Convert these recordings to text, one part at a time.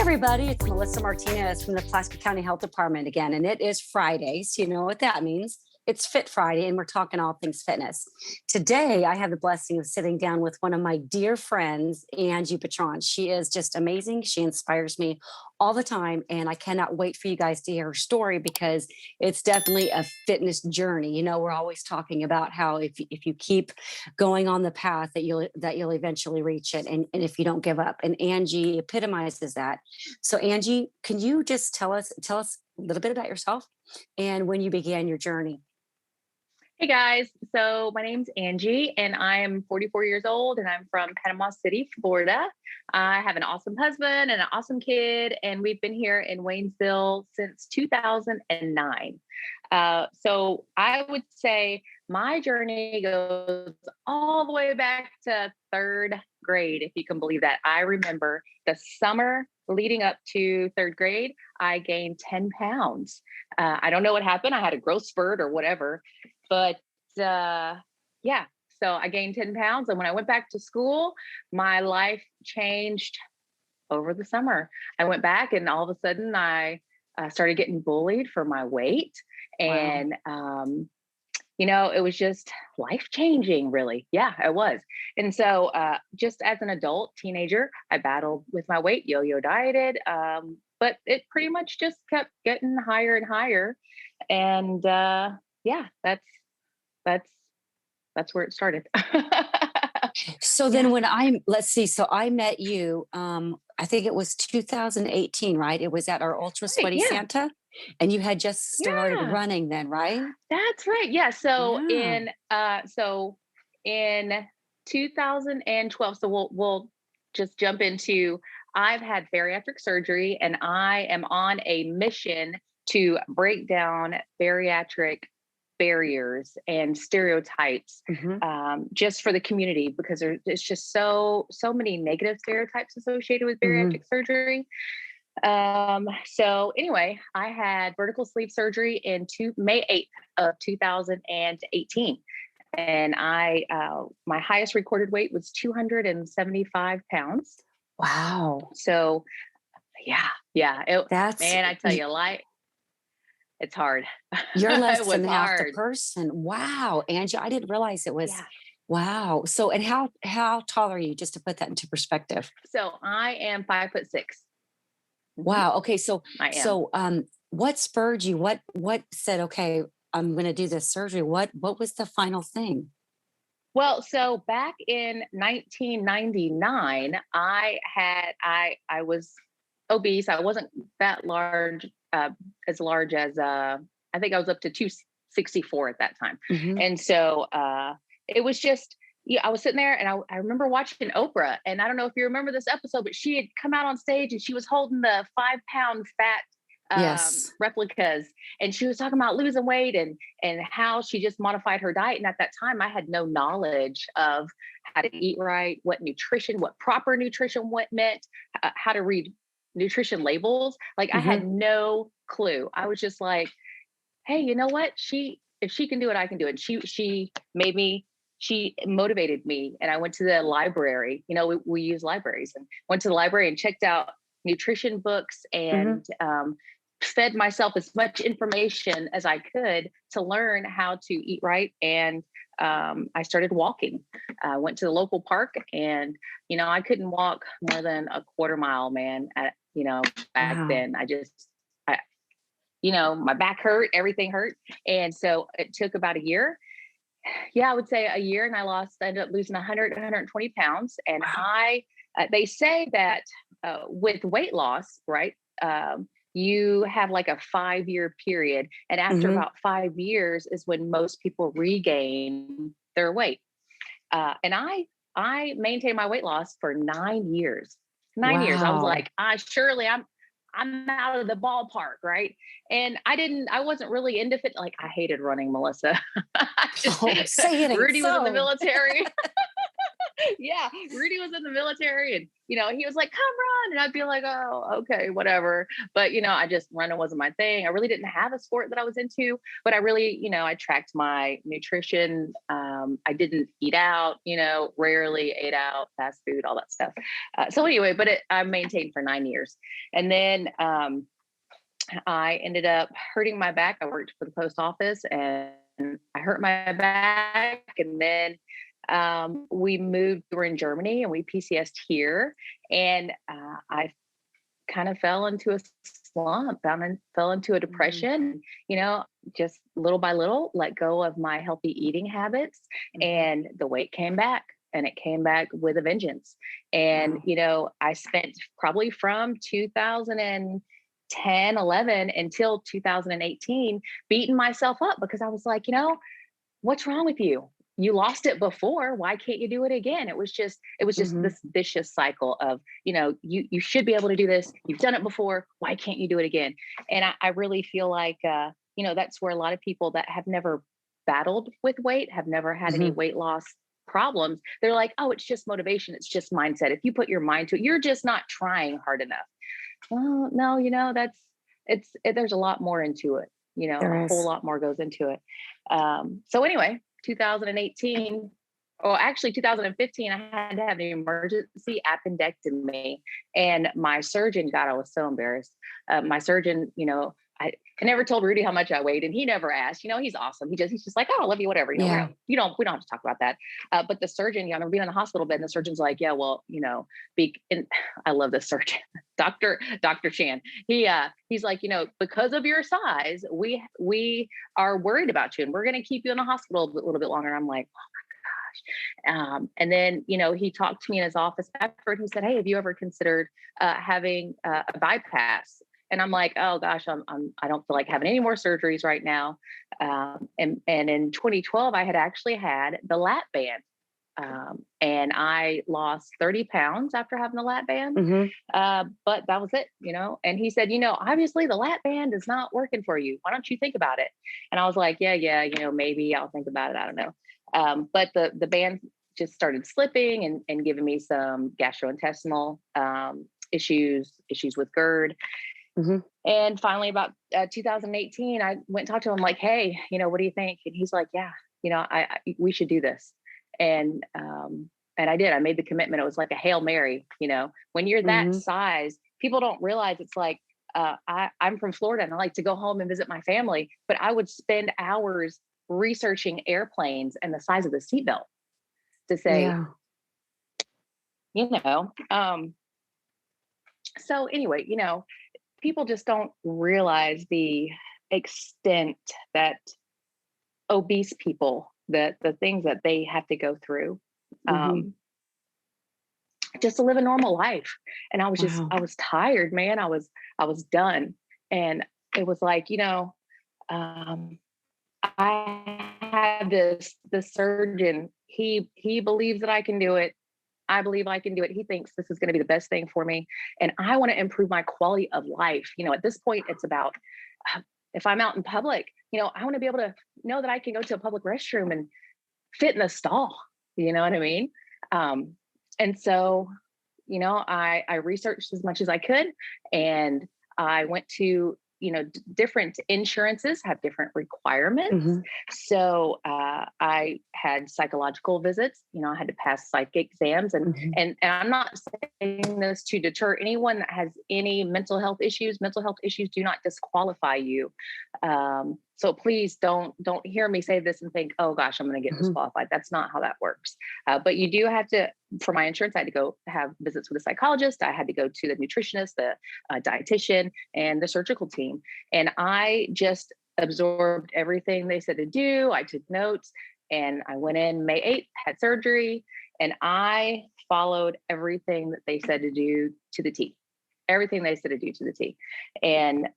everybody, it's Melissa Martinez from the Placer County Health Department again, and it is Friday, so you know what that means. It's Fit Friday, and we're talking all things fitness. Today, I have the blessing of sitting down with one of my dear friends, Angi Betran. She is just amazing. She inspires me all the time, and I cannot wait for you guys to hear her story because it's definitely a fitness journey. You know, we're always talking about how if you keep going on the path that you'll eventually reach it, and if you don't give up. And Angi epitomizes that. So, Angi, can you just tell us a little bit about yourself and when you began your journey? Hey guys, so my name's Angi and I'm 44 years old and I'm from Panama City, Florida. I have an awesome husband and an awesome kid, and we've been here in Waynesville since 2009. So I would say my journey goes all the way back to third grade, if you can believe that. I remember the summer leading up to third grade, I gained 10 pounds. I don't know what happened. I had a growth spurt or whatever. But yeah, so I gained 10 pounds. And when I went back to school, my life changed over the summer. I went back and all of a sudden I started getting bullied for my weight. Wow. And, it was just life changing, really. Yeah, it was. And so just as an adult teenager, I battled with my weight, yo-yo dieted. But it pretty much just kept getting higher and higher. And yeah, that's that's where it started. So then Yeah. let's see, so I met you, I think it was 2018, right? It was at our Ultra Right. Sweaty Yeah. Santa, and you had just started Yeah. running then, right? That's right. Yeah. So Yeah. in 2012, so we'll just jump into, I've had bariatric surgery and I am on a mission to break down bariatric barriers and stereotypes, Mhm. just for the community, because there's just so many negative stereotypes associated with bariatric Mhm. surgery. So anyway, I had vertical sleeve surgery in May 8th of 2018. And my highest recorded weight was 275 pounds. Wow. So yeah, That's man, I tell you, it's hard. You're It less was than half the hard. person. Wow, Angie, I didn't realize it was. Yeah. Wow. So, and how tall are you, just to put that into perspective? So I am 5'6". Mhm, Wow. Okay. So, I am. what spurred you? What said, okay, I'm going to do this surgery? What was the final thing? Well, so back in 1999, I was obese. I wasn't that large, as large as I think I was up to 264 at that time. Hmm. And so it was just, yeah, I was sitting there and I remember watching Oprah, and I don't know if you remember this episode, but she had come out on stage and she was holding the 5 pound fat Yes. replicas, and she was talking about losing weight and how she just modified her diet. And at that time I had no knowledge of how to eat right, what proper nutrition what meant, how to read nutrition labels. Like I had Hmm. no clue. I was just like, hey, you know what, if she can do it, I can do it. And she motivated me, and I went to the library. We use libraries, and went to the library and checked out nutrition books, Hmm. and fed myself as much information as I could to learn how to eat right. And I started walking. I went to the local park, and I couldn't walk more than a quarter mile, man. Back Wow. then, my back hurt, everything hurt, and so it took about a year. Yeah, I would say a year, and I ended up losing 120 pounds. And Wow. they say that with weight loss, right? You have like a 5 year period. And after Hmm. about 5 years is when most people regain their weight. And I maintained my weight loss for 9 years. 9 years. I was Wow. like, I'm out of the ballpark, right? And I wasn't really into fit. Like, I hated running, Melissa. I just Oh, say it ain't Rudy was in the so. military. Yeah, Rudy was in the military, and he was like, "Come run," and I'd be like, "Oh, okay, whatever." But I just running wasn't my thing. I really didn't have a sport that I was into, but I really, I tracked my nutrition I didn't eat out, rarely ate out, fast food, all that stuff. So anyway, but I maintained for 9 years. And then I ended up hurting my back. I worked for the post office and I hurt my back. And then we moved, we were in Germany and we PCS'd here. And I kind of fell into a slump, fell into a depression, just little by little, let go of my healthy eating habits. And the weight came back. And it came back with a vengeance. And, I spent probably from 2010, 11 until 2018 beating myself up because I was like, what's wrong with you? You lost it before. Why can't you do it again? It was just this vicious cycle of, you should be able to do this. You've done it before. Why can't you do it again? And I really feel like, that's where a lot of people that have never battled with weight, have never had any weight loss problems. They're like, oh, it's just motivation. It's just mindset. If you put your mind to it, you're just not trying hard enough. Well, no, there's a lot more into it. A whole lot more goes into it. So anyway, 2018, or actually 2015, I had to have an emergency appendectomy. And my surgeon, God, I was so embarrassed. My surgeon, I never told Rudy how much I weighed, and he never asked. He's awesome. He's just like, oh, I love you, whatever. We don't have to talk about that. But the surgeon, I remember being in the hospital bed, and the surgeon's like, yeah, well, and I love this surgeon, Dr. Chan. He's like, because of your size, we are worried about you, and we're going to keep you in the hospital a little bit longer. I'm like, oh my gosh. And then, he talked to me in his office afterward. He said, hey, have you ever considered having a bypass? And I'm like, oh gosh, I don't feel like having any more surgeries right now. And in 2012, I had actually had the lat band. And I lost 30 pounds after having the lat band. But that was it, and he said, obviously the lat band is not working for you. Why don't you think about it? And I was like, yeah, maybe I'll think about it. I don't know. But the band just started slipping and giving me some gastrointestinal issues with GERD. And finally, about 2018, I went and talked to him like, hey, what do you think? And he's like, yeah, we should do this. And I did. I made the commitment. It was like a Hail Mary. When you're that size, people don't realize it's like, I'm from Florida and I like to go home and visit my family, but I would spend hours researching airplanes and the size of the seatbelt to say, so anyway, people just don't realize the extent that obese people, that the things that they have to go through just to live a normal life. And I was I was tired, man. I was done. And it was like, I had this surgeon, he believes that I can do it. I believe I can do it. He thinks this is going to be the best thing for me. And I want to improve my quality of life. At this point, it's about if I'm out in public, I want to be able to know that I can go to a public restroom and fit in a stall. You know what I mean? And so, I researched as much as I could, and I went to different insurances have different requirements. So I had psychological visits. I had to pass psych exams, and I'm not saying this to deter anyone that has any mental health issues. Mental health issues do not disqualify you. So please don't hear me say this and think, oh gosh, I'm going to get disqualified. That's not how that works. But you do have to, for my insurance, I had to go have visits with a psychologist. I had to go to the nutritionist, the dietitian, and the surgical team. And I just absorbed everything they said to do. I took notes, and I went in May 8th, had surgery, and I followed everything that they said to do to the T. Everything they said to do to the T. And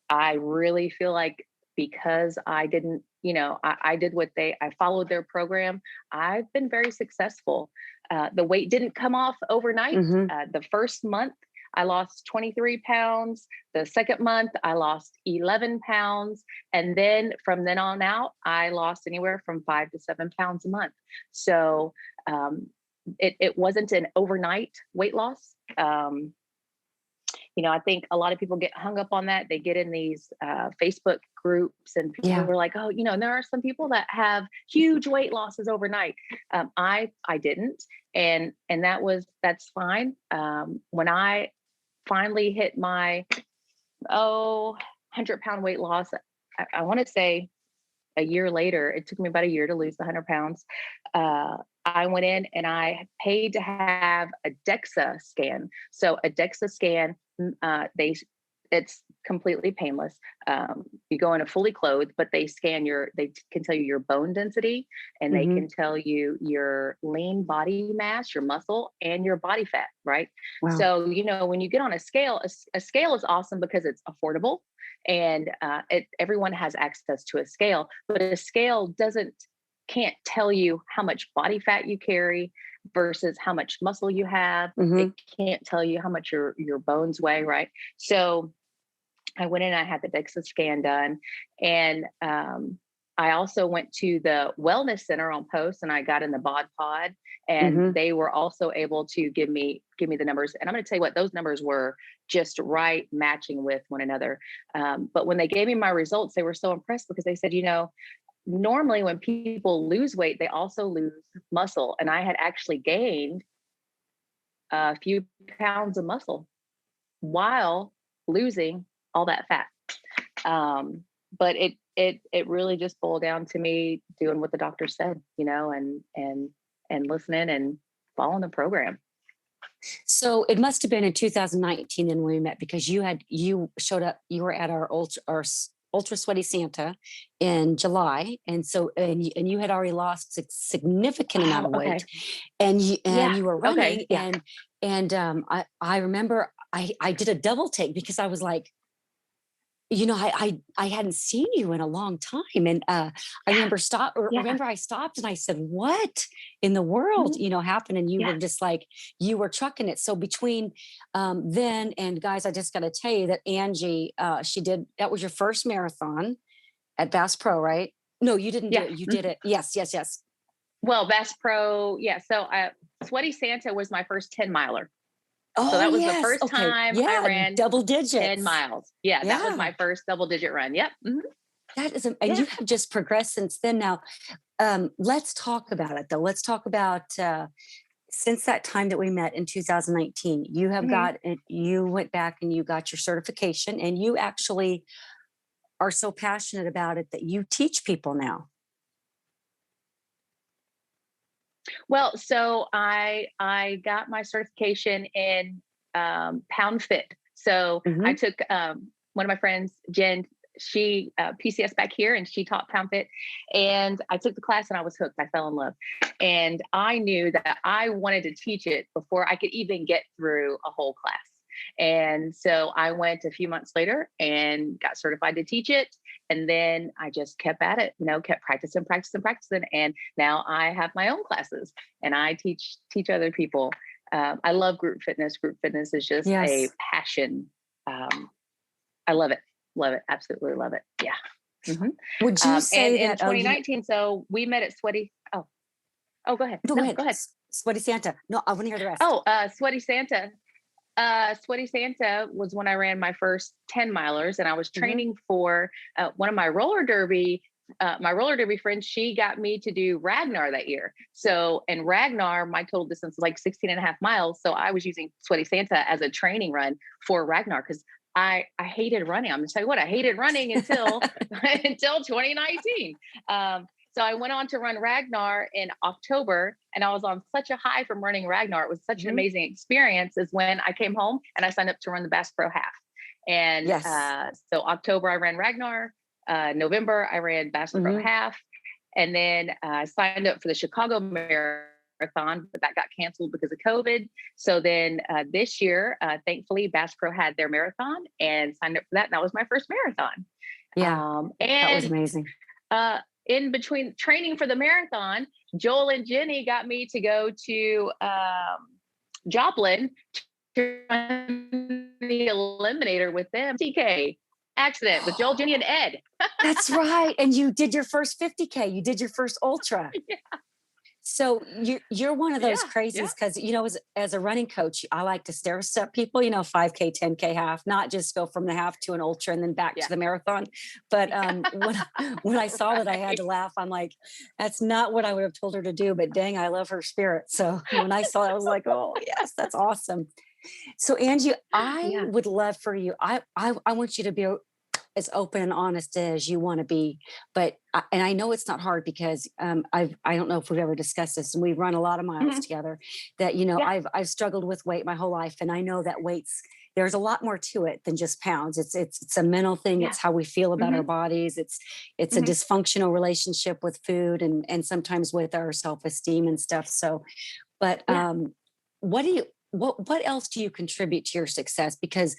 I really feel like because I didn't, I did I followed their program, I've been very successful. The weight didn't come off overnight. The first month, I lost 23 pounds. The second month, I lost 11 pounds. And then from then on out, I lost anywhere from 5 to 7 pounds a month. So it wasn't an overnight weight loss. I think a lot of people get hung up on that. They get in these Facebook groups, and people Yeah. are like, oh, and there are some people that have huge weight losses overnight. I didn't, and that's fine. When I finally hit my 100-pound weight loss, I want to say a year later, it took me about a year to lose the 100 pounds. I went in and I paid to have a DEXA scan. So a DEXA scan, it's completely painless. You go in a fully clothed, but they can tell you your bone density, and they Hmm. can tell you your lean body mass, your muscle, and your body fat, right? Wow. So, when you get on a scale, a scale is awesome because it's affordable, and everyone has access to a scale, but a scale can't tell you how much body fat you carry versus how much muscle you have. Hmm. It can't tell you how much your bones weigh, right? So I went in, I had the DEXA scan done, and I also went to the wellness center on Post, and I got in the bod pod, and Hmm. they were also able to give me the numbers. And I'm going to tell you what, those numbers were just right, matching with one another. But when they gave me my results, they were so impressed because they said, normally when people lose weight, they also lose muscle. And I had actually gained a few pounds of muscle while losing all that fat. But it really just boiled down to me doing what the doctor said, and listening and following the program. So it must have been in 2019 then when we met, because you showed up. You were at our Ultra Sweaty Santa in July, and you had already lost a significant amount Oh, of okay. weight, and Yeah. you were Okay. running, Yeah. and I remember I did a double take because I was like, I hadn't seen you in a long time. And I Yeah. Yeah. remember I stopped and I said, what in the world, Mhm. happened? And you Yeah. were just like, you were trucking it. So between then and guys, I just got to tell you that Angie, that was your first marathon at Bass Pro, right? No, you didn't do Yeah. it. You Mhm. did it. Yes, yes, yes. Well, Bass Pro. Yeah. So Sweaty Santa was my first 10 miler. So Oh, that was the yes. first Okay. time I Yeah. ran Double 10 digits. miles. Yeah. That was Yeah. my first double digit run. Yep. Mhm. And Yeah. you have just progressed since then. Now, let's talk about it though. Let's talk about since that time that we met in 2019. Mhm. You went back and you got your certification, and you actually are so passionate about it that you teach people now. Well, so I got my certification in Pound Fit. So I Hmm. took one of my friends, Jen. She PCS back here, and she taught Pound Fit. And I took the class, and I was hooked. I fell in love, and I knew that I wanted to teach it before I could even get through a whole class. And so I went a few months later and got certified to teach it. And then I just kept at it, kept practicing, practicing, practicing. And now I have my own classes, and I teach other people. I love group fitness. Group fitness is just a Yes. passion. I love it, absolutely love it. Yeah. hmm Would you and say in that? Oh, 2019, so we met at Sweaty. Oh, go ahead. no, go No, ahead. go ahead. Sweaty Santa. No, I want to hear the rest. Oh, Sweaty Santa. Sweaty Santa was when I ran my first 10 milers, and I was Hmm. training for one of my roller derby. My roller derby friends, she got me to do Ragnar that year. So, and Ragnar, my total distance was like 16 and a half miles. So I was using Sweaty Santa as a training run for Ragnar because I hated running. I'm gonna tell you what, I hated running until until 2019. So I went on to run Ragnar in October, and I was on such a high from running Ragnar. It was such an Hmm. amazing experience. Is when I came home and I signed up to run the Bass Pro Half. And Yes. so October I ran Ragnar. November I ran Bass Pro Hmm. Half, and then I signed up for the Chicago Marathon, but that got canceled because of COVID. So then this year, thankfully, Bass Pro had their marathon, and signed up for that. And that was my first marathon. Yeah, that was And amazing. uh, in between training for the marathon, Joel and Jenny got me to go to Joplin to run the Eliminator with them. TK accident with Joel, Jenny, and Ed. That's right. And you did your first 50K. You did your first ultra. So you're one of those Yeah, yeah, crazies because as a running coach, I like to stair step people, 5K, 10K half, not just go from the half to an ultra and then back yeah. to the marathon. But when when I saw that, I had to Right. laugh. I'm like, that's not what I would have told her to do. But dang, I love her spirit. So when I saw it, I was like, oh yes, that's awesome. So Angie, I Yeah. would love for you. I want you to be as open and honest as you want to be. But and I know it's not hard because I don't know if we've ever discussed this, and we run a lot of miles Mhm. together. That Yeah. I've struggled with weight my whole life, and I know that weights there's a lot more to it than just pounds. It's a mental thing. Yeah. It's how we feel about our Hmm. bodies. It's a Hmm. dysfunctional relationship with food and sometimes with our self esteem and stuff. So, but Yeah. what do you what else do you contribute to your success? Because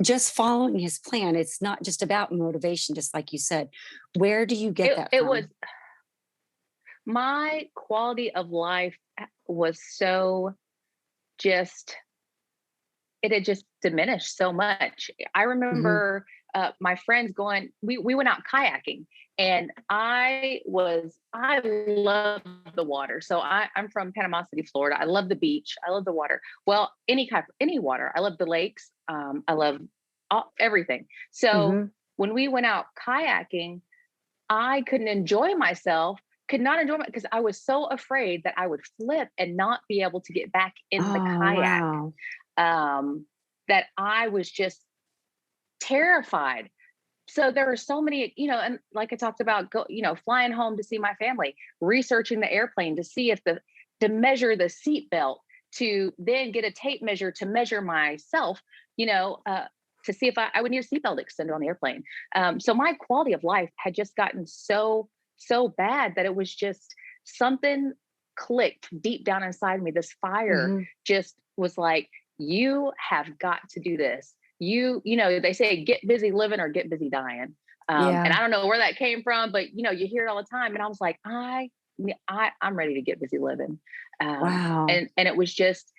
just following his plan, it's not just about motivation, just like you said. Where do you get that It was from? my quality of life was so just it had just diminished so much. I Hmm. remember my friends going, we went out kayaking, and I love the water. So I'm from Panama City, Florida. I love the beach. I love the water. Well, any water. I love the lakes. I love everything. So Hmm. when we went out kayaking, I couldn't enjoy myself, could not enjoy my because I was so afraid that I would flip and not be able to get back in the Oh kayak. wow. Um, that I was just terrified. So there were so many, and like I talked about, flying home to see my family, researching the airplane to see if to measure the seat belt, to then get a tape measure to measure myself, you know, uh, to see if I would need a seatbelt extended on the airplane. So my quality of life had just gotten so bad that it was just something clicked deep down inside me. This fire Hmm. just was like, you have got to do this. They say get busy living or get busy dying. And Yeah. I don't know where that came from, but you hear it all the time. And I was like, I'm ready to get busy living. Wow. And it was just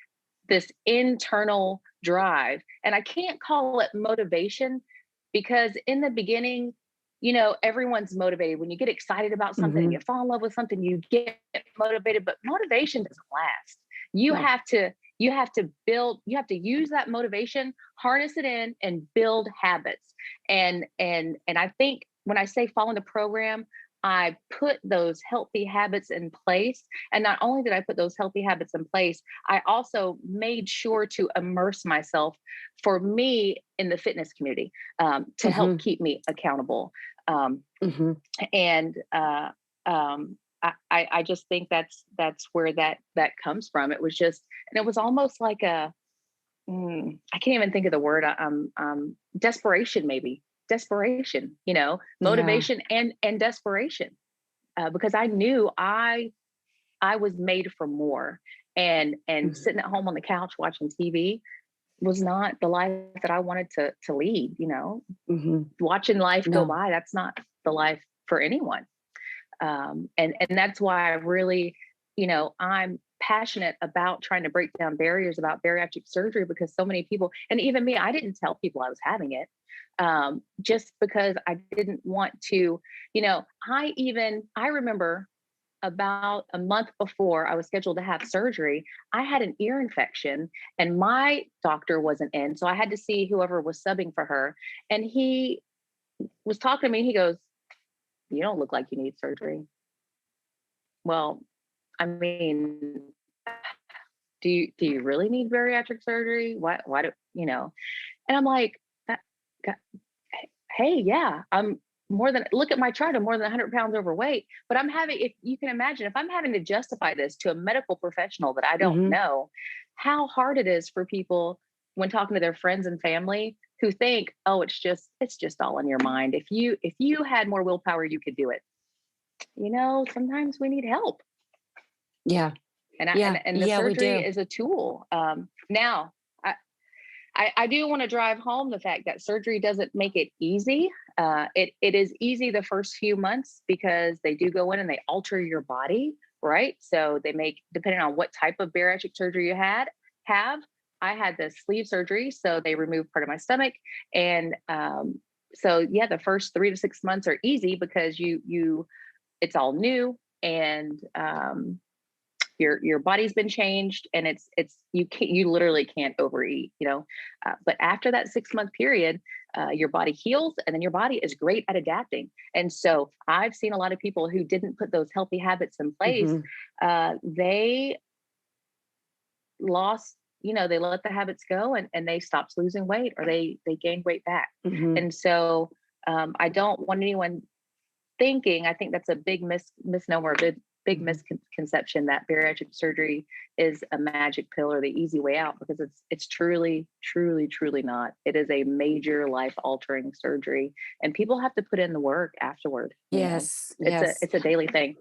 this internal drive. And I can't call it motivation because in the beginning, everyone's motivated. When you get excited about something and Hmm. you fall in love with something, you get motivated, but motivation doesn't last. You No. have to you have to use that motivation, harness it in and build habits. And I think when I say follow the program, I put those healthy habits in place. And not only did I put those healthy habits in place, I also made sure to immerse myself for me in the fitness community, to help Hmm. keep me accountable. Um, Hmm. and I just think that's where that comes from. It was just, and it was almost like I can't even think of the word. Desperation, maybe desperation. Yeah. Motivation and desperation, because I knew I was made for more, and Hmm. sitting at home on the couch watching TV was not the life that I wanted to lead. Hmm. Watching life go No. by, that's not the life for anyone. And that's why I really, I'm passionate about trying to break down barriers about bariatric surgery, because so many people, and even me, I didn't tell people I was having it, just because I didn't want to. I remember about a month before I was scheduled to have surgery, I had an ear infection, and my doctor wasn't in, so I had to see whoever was subbing for her, and he was talking to me. He goes, "You don't look like you need surgery." Well, I mean, do you really need bariatric surgery? Why do you know? And I'm like, "That- God, hey, yeah, I'm more than look at my chart. I'm more than 100 pounds overweight, but I'm having. If you can imagine, if I'm having to justify this to a medical professional that I don't Hmm. know, how hard it is for people when talking to their friends and family who think, oh, it's just all in your mind. If you had more willpower, you could do it. Sometimes we need help. Yeah. And the Yeah, we surgery do. is a tool. Now, I do want to drive home the fact that surgery doesn't make it easy. It is easy the first few months because they do go in and they alter your body, right? So they make, depending on what type of bariatric surgery you have. I had the sleeve surgery, so they removed part of my stomach, and so yeah, the first 3 to 6 months are easy because it's all new, and your body's been changed, and you literally can't overeat, but after that 6 month period, your body heals, and then your body is great at adapting. And so I've seen a lot of people who didn't put those healthy habits in place. Hmm. They lost, they let the habits go, and they stopped losing weight, or they gained weight back. Hmm. And so I don't want anyone thinking, I think that's a big misnomer, a big Hmm. misconception, that bariatric surgery is a magic pill or the easy way out, because it's truly, truly, truly not. It is a major life altering surgery, and people have to put in the work afterward. Yes, It's a yes. it's a daily thing.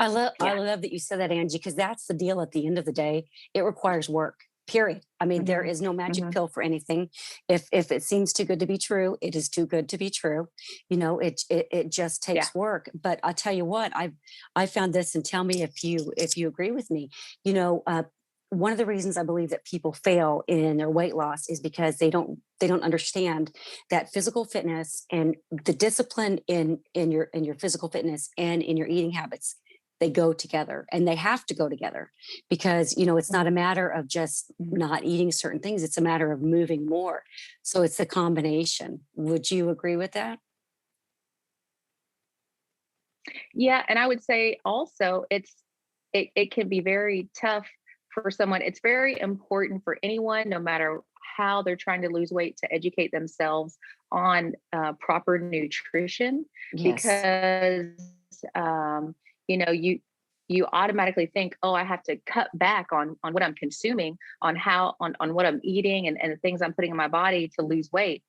I Yeah. love that you said that, Angie, because that's the deal at the end of the day. It requires work, period. I mean, there Hmm. is no magic Hmm. pill for anything. If it seems too good to be true, it is too good to be true. It just Yeah. takes work. But I tell you what, I found this, and tell me if you agree with me. You know, one of the reasons I believe that people fail in their weight loss is because they don't understand that physical fitness and the discipline in your physical fitness and in your eating habits, they go together, and they have to go together, because it's not a matter of just not eating certain things, it's a matter of moving more. So it's a combination. Would you agree with that? Yeah, and I would say also it can be very tough for someone. It's very important for anyone, no matter how they're trying to lose weight, to educate themselves on proper nutrition, Yes. because um, you automatically think, oh, I have to cut back on what I'm consuming, on what I'm eating, and the things I'm putting in my body to lose weight.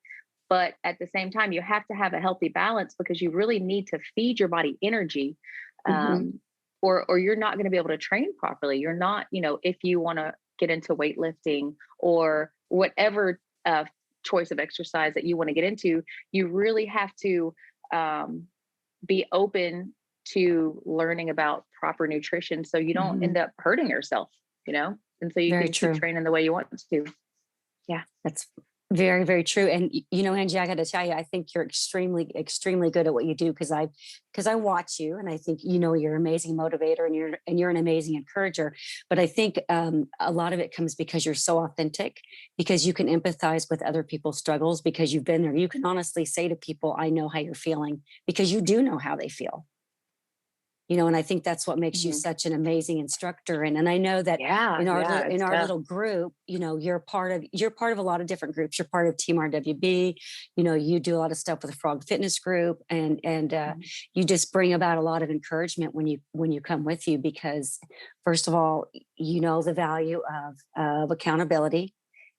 But at the same time, you have to have a healthy balance, because you really need to feed your body energy, Hmm. um, or you're not going to be able to train properly. You're not, if you want to get into weightlifting or whatever choice of exercise that you want to get into, you really have to um, be open to learning about proper nutrition, so you don't Hmm. end up hurting yourself, and so you Very can keep true. training the way you want to. Yeah. That's very, very true. And Angie, I got to tell you, I think you're extremely, extremely good at what you do, because I watch you, and I think you're an amazing motivator, and you're an amazing encourager. But I think a lot of it comes because you're so authentic, because you can empathize with other people's struggles, because you've been there. You can honestly say to people, "I know how you're feeling," because you do know how they feel. And I think that's what makes you Mhm. such an amazing instructor. And I know that Yeah, in our yeah, little in it's our tough. little group, you're part of a lot of different groups. You're part of Team RWB. You do a lot of stuff with the Frog Fitness Group, and Mhm. you just bring about a lot of encouragement when you come with you, because first of all, you know the value of accountability.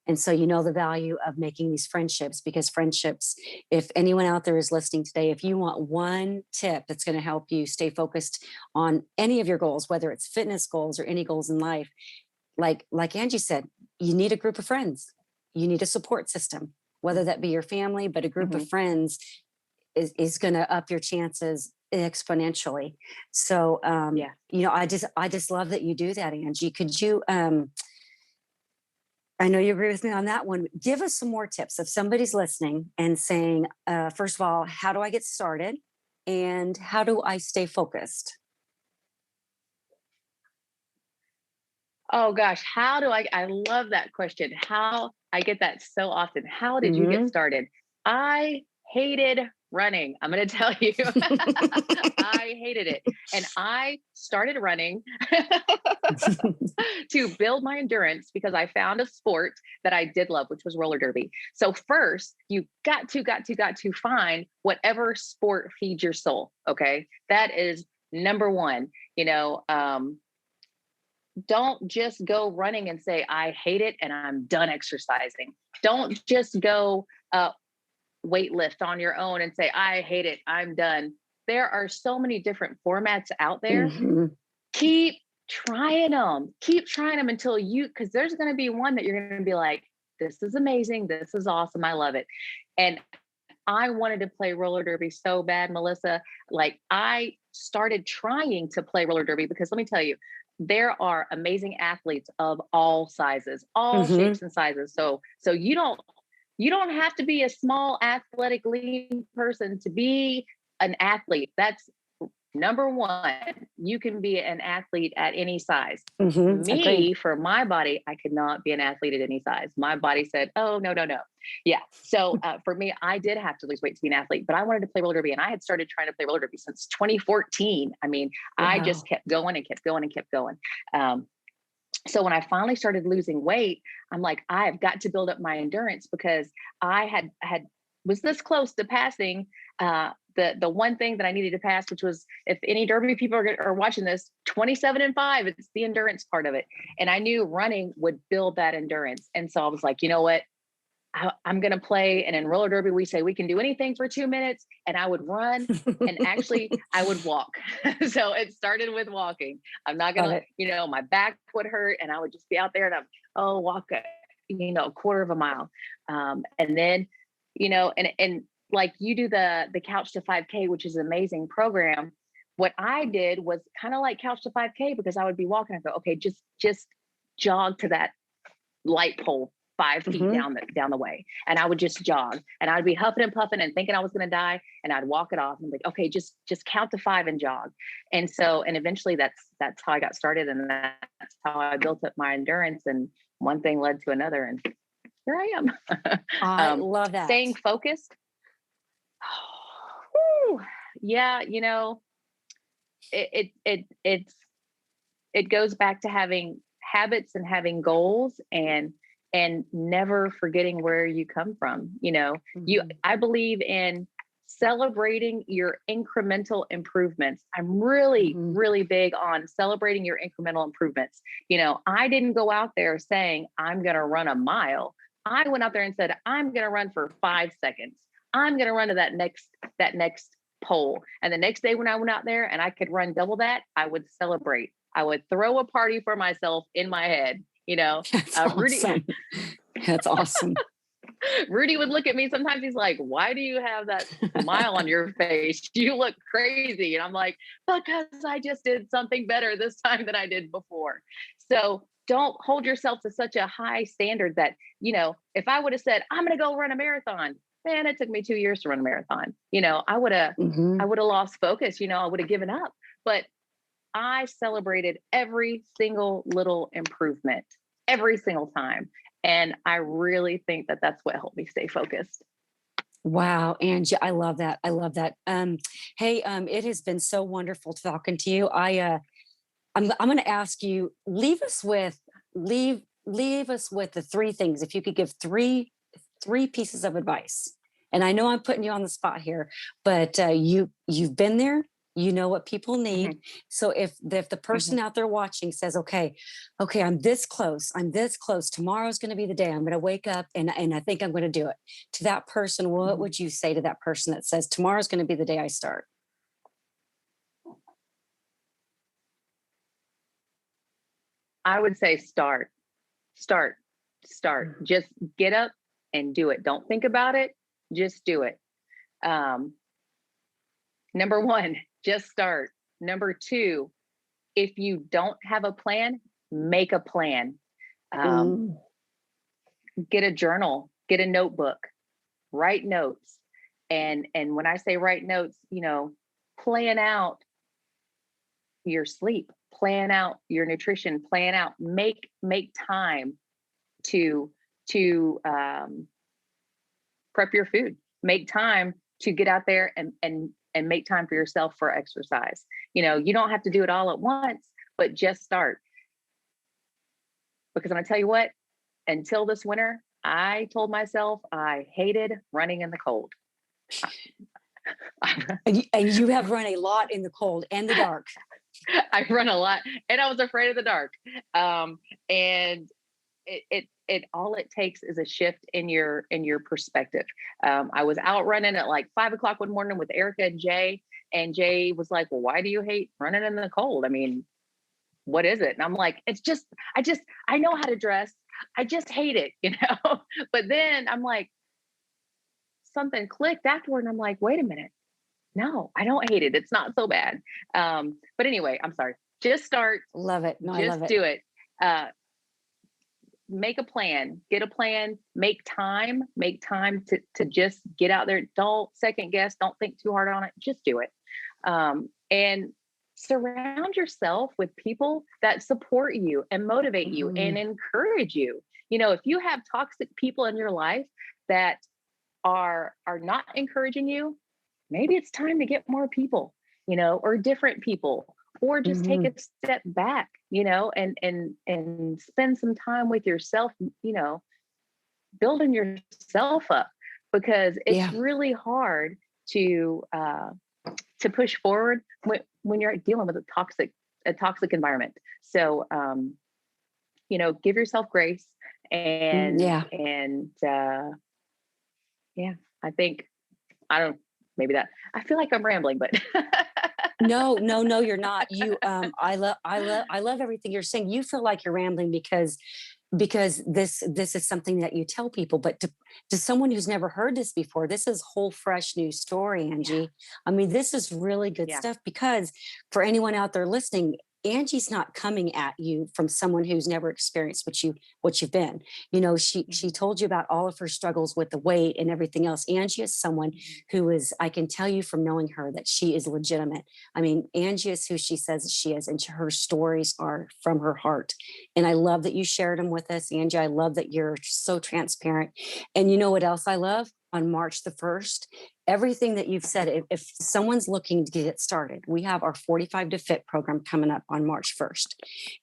And so you know the value of making these friendships, because friendships, if anyone out there is listening today, if you want one tip that's going to help you stay focused on any of your goals, whether it's fitness goals or any goals in life, like Angie said, you need a group of friends. You need a support system, whether that be your family, but a group of Mhm. friends is going to up your chances exponentially. So Yeah. I just love that you do that, Angie. Could you I know you agree with me on that one. Give us some more tips if somebody's listening and saying, first of all, how do I get started? And how do I stay focused? Oh gosh, how do I love that question. How I get that so often. How did you get Hmm. started? I hated running. I'm going to tell you. I hated it. And I started running to build my endurance, because I found a sport that I did love, which was roller derby. So first, you got to find whatever sport feeds your soul. Okay. That is number one. You know, don't just go running and say, I hate it and I'm done exercising. Don't just go weight lift on your own and say, I hate it, I'm done. There are so many different formats out there. Hmm. Keep trying them. Keep trying them until because there's going to be one that you're going to be like, this is amazing. This is awesome. I love it. And I wanted to play roller derby so bad, Melissa. Like, I started trying to play roller derby because, let me tell you, there are amazing athletes of all sizes, all Hmm. shapes and sizes. So you don't have to be a small, athletic, lean person to be an athlete. That's number one, you can be an athlete at any size. Agreed. Me, for my body, I could not be an athlete at any size. My body said, oh, no, no, no. Yeah. So for me, I did have to lose weight to be an athlete, but I wanted to play roller derby. And I had started trying to play roller derby since 2014. I mean, I just Wow. kept going and kept going and kept going. So when I finally started losing weight, I'm like, I've got to build up my endurance, because I had was this close to passing the one thing that I needed to pass, which was, if any derby people are watching this, 27-5, it's the endurance part of it. And I knew running would build that endurance. And so I was like, you know what? I'm going to play. And in roller derby, we say we can do anything for 2 minutes. And I would run, and actually I would walk. So it started with walking. I'm not going Love to, it. my back would hurt, and I would just be out there and walk, a quarter of a mile. And then, and like you do the Couch to 5K, which is an amazing program. What I did was kind of like Couch to 5K, because I would be walking. I go, okay, just jog to that light pole 5 feet Hmm. down the way. And I would just jog, and I'd be huffing and puffing and thinking I was going to die. And I'd walk it off and be like, okay, just count to 5 and jog. And eventually that's how I got started. And that's how I built up my endurance. And one thing led to another. And here I am. I love that. Staying focused. Whew, yeah. It goes back to having habits and having goals, and never forgetting where you come from. Mhm. I believe in celebrating your incremental improvements. I'm really, Mhm. really big on celebrating your incremental improvements. I didn't go out there saying I'm going to run a mile. I went out there and said, I'm going to run for 5 seconds. I'm going to run to that next pole. And the next day when I went out there and I could run double that, I would celebrate. I would throw a party for myself in my head. That's Rudy, awesome. That's awesome. Rudy would look at me sometimes. He's like, why do you have that smile on your face? You look crazy. And I'm like, because I just did something better this time than I did before. So don't hold yourself to such a high standard that, if I would have said, I'm going to go run a marathon, man, it took me 2 years to run a marathon. I Hmm. would have lost focus. I would have given up. But I celebrated every single little improvement every single time. And I really think that that's what helped me stay focused. Wow, Angie, I love that. I love that. Hey, it has been so wonderful talking to you. I'm going to ask you, leave us with the three things. If you could give three pieces of advice, and I know I'm putting you on the spot here, but you've been there. You know what people need. Mhm, So if the mhm, person out there watching says, okay, I'm this close. Tomorrow's going to be the day. I'm going to wake up and I think I'm going to do it. To that person, what mhm. would you say to that person that says tomorrow's going to be the day I start? I would say start, start. Just get up and do it. Don't think about it. Just do it. Um, Number one, just start. Number two, if you don't have a plan, make a plan. Um, Mm, get a journal, get a notebook, write notes. And when I say write notes, plan out your sleep, plan out your nutrition, plan out, make time to to prep your food, make time to get out there and make time for yourself for exercise. You don't have to do it all at once, but just start. Because I'm gonna tell you what, until this winter, I told myself I hated running in the cold. and you have run a lot in the cold and the dark. I run a lot, and I was afraid of the dark. And it all it takes is a shift in your perspective. I was out running at like 5 o'clock one morning with Erica and Jay was like, "Well, why do you hate running in the cold? I mean, what is it?" And I'm like, "It's just I know how to dress. I just hate it." But then I'm like, something clicked afterward, and I'm like, "Wait a minute, no, I don't hate it. It's not so bad." But anyway, I'm sorry. Just start. Love it. No, I Just love it. do it. Uh, make a plan, get a plan, make time to just get out there. Don't second guess, don't think too hard on it. Just do it. and surround yourself with people that support you and motivate you and Mhm. encourage you. If you have toxic people in your life that are not encouraging you, maybe it's time to get more people, or different people, or just take a Mhm. step back, and spend some time with yourself, you know, building yourself up, because it's Yeah. really hard to push forward when you're dealing with a toxic environment. So give yourself grace, and Yeah. yeah, I think, I don't, maybe that, I feel like I'm rambling, but No, no, no, you're not. I love everything you're saying. You feel like you're rambling because this is something that you tell people, but to someone who's never heard this before, this is whole fresh new story, yeah, Angie. I mean, this is really good yeah, stuff because for anyone out there listening, Angie's not coming at you from someone who's never experienced what you've been. She mhm, told you about all of her struggles with the weight and everything else. Angie is someone mhm, who is, I can tell you from knowing her that she is legitimate. I mean, Angie is who she says she is, and her stories are from her heart. And I love that you shared them with us, Angie. I love that you're so transparent. And you know what else I love? On March the 1st, everything that you've said, if someone's looking to get started, we have our 45 to Fit program coming up on March 1st.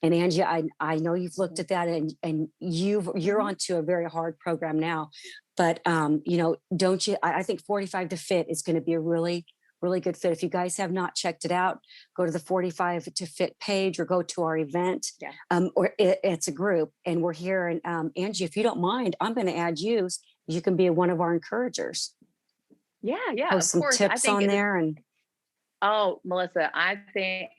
And Angie, I know you've looked mhm, at that, and you're mhm. onto a very hard program now. But don't you? I think 45 to Fit is going to be a really good fit. If you guys have not checked it out, go to the 45 to Fit page or go to our event. Yeah, It's a group, and we're here. And Angie, if you don't mind, I'm going to add you. You can be one of our encouragers. yeah, yeah. Post Of some course, I tips think on it is. there, and Oh, Melissa, I think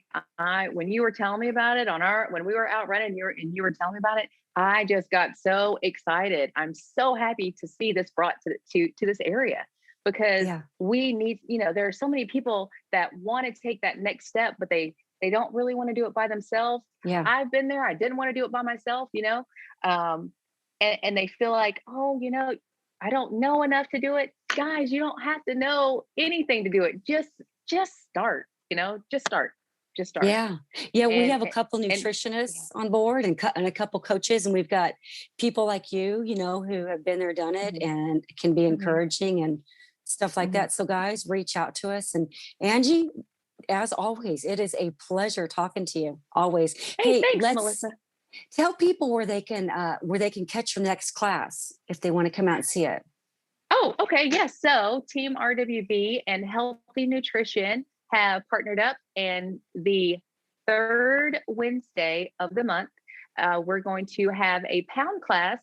when you were telling me about it when we were out running, you were telling me about it, I just got so excited. I'm so happy to see this brought to this area, because yeah, we need, there are so many people that want to take that next step, but they don't really want to do it by themselves. yeah, I've been there. I didn't want to do it by myself, um, and they feel like, oh, I don't know enough to do it. Guys, you don't have to know anything to do it. Just start, just start. yeah, yeah. We And have a couple and yeah. nutritionists on board, and a couple coaches, and we've got people like who have been there, done it, Mhm, and can be mhm, encouraging and stuff like mhm. that. So, guys, reach out to us. And Angie, as always, it is a pleasure talking to you. Always. Hey, Hey, thanks, let's Melissa. tell people where they can catch your next class if they want to come out and see it. Oh, okay. Yes. So Team RWB and Healthy Nutrition have partnered up, and the third Wednesday of the month, we're going to have a pound class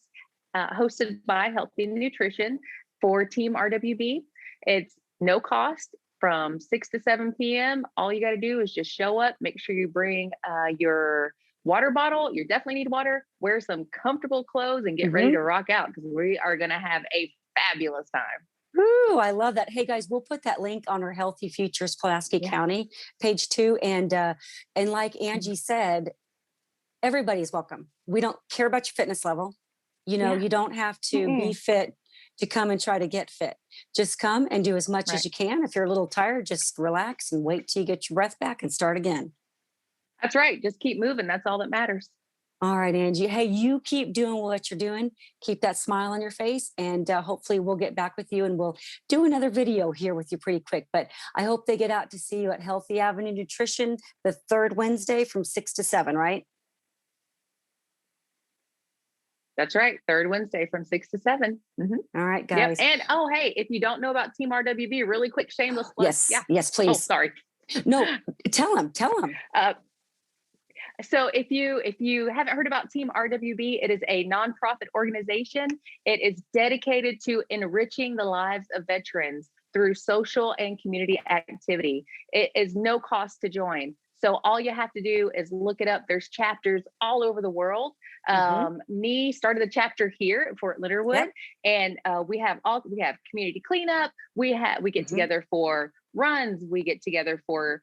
hosted by Healthy Nutrition for Team RWB. It's no cost, from 6 to 7 p.m. All you got to do is just show up. Make sure you bring your water bottle. You definitely need water. Wear some comfortable clothes and get ready Hmm. to rock out, because we are going to have a fabulous time. Ooh, I love that. Hey guys, we'll put that link on our Healthy Futures Pulaski Yeah. County page too. And like Mhm. Angie said, everybody's welcome. We don't care about your fitness level. Yeah. You don't have to be Mm-mm. fit to come and try to get fit. Just come and do as much as Right. you can. If you're a little tired, just relax and wait till you get your breath back and start again. That's right. Just keep moving. That's all that matters. All right, Angie. Hey, you keep doing what you're doing. Keep that smile on your face, and hopefully, we'll get back with you and we'll do another video here with you pretty quick. But I hope they get out to see you at Healthy Avenue Nutrition the third Wednesday from 6 to 7. Right? That's right. Third Wednesday from 6 to 7. All right, Yep. guys. And oh, hey, if you don't know about Team RWB, really quick shameless plug. Yes, Yeah. yes, Oh, please. sorry. No, tell them. Uh, so if you haven't heard about Team RWB, it is a nonprofit organization. It is dedicated to enriching the lives of veterans through social and community activity. It is no cost to join. So all you have to do is look it up. There's chapters all over the world. Hmm. Me started the chapter here at Fort Leonard Wood, Yep. and we have community cleanup. We get Hmm. together for runs. We get together for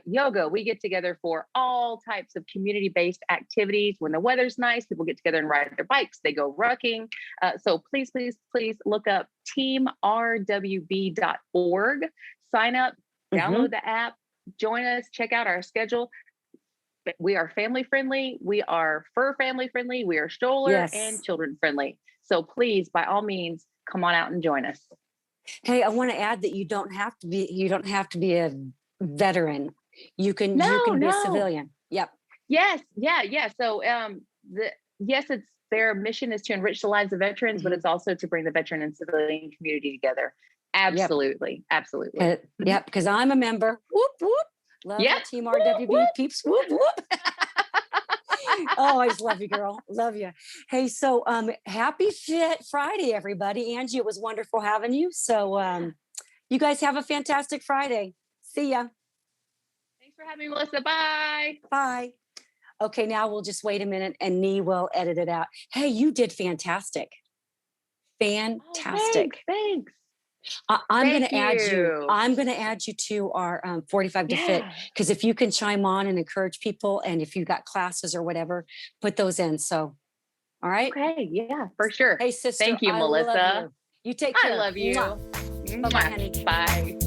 yoga. We get together for all types of community based activities. When the weather's nice, people get together and ride their bikes. They go rucking. So please, please, please look up teamrwb.org. Sign up, Hmm. download the app. join us, check out our schedule. We are family friendly. We are fur family friendly. We are stroller Yes. and children friendly. So please, by all means, come on out and join us. Hey, I want to add that you don't have to be a veteran. You No, can be a no. civilian. Yep. Yes, yeah, yeah. So yes, it's their mission is to enrich the lives of veterans, but Mhm. it's also to bring the veteran and civilian community together. Yep. Absolutely, absolutely. Mhm. Yep. Because I'm a member. Whoop whoop. Love Yeah. our team Whoop, RWB whoop. peeps. Whoop whoop. Oh, I just love you, girl. Love you. Hey, so happy Fit Friday, everybody. Angie, it was wonderful having you. So you guys have a fantastic Friday. See ya. Thanks for having me, Melissa. Bye. Bye. Okay, now we'll just wait a minute and Nee will edit it out. Hey, you did fantastic. Oh, thanks, Fantastic. thanks. I'm going Thank to add you. you. I'm going to add you to our 45 to Fit Yeah. because if you can chime on and encourage people, and if you've got classes or whatever, put those in. So, all right. Okay. Yeah, for sure. Hey, sister, Thank you, I love Melissa. you. You take I care. love Mwah. you. Bye bye, honey. Bye.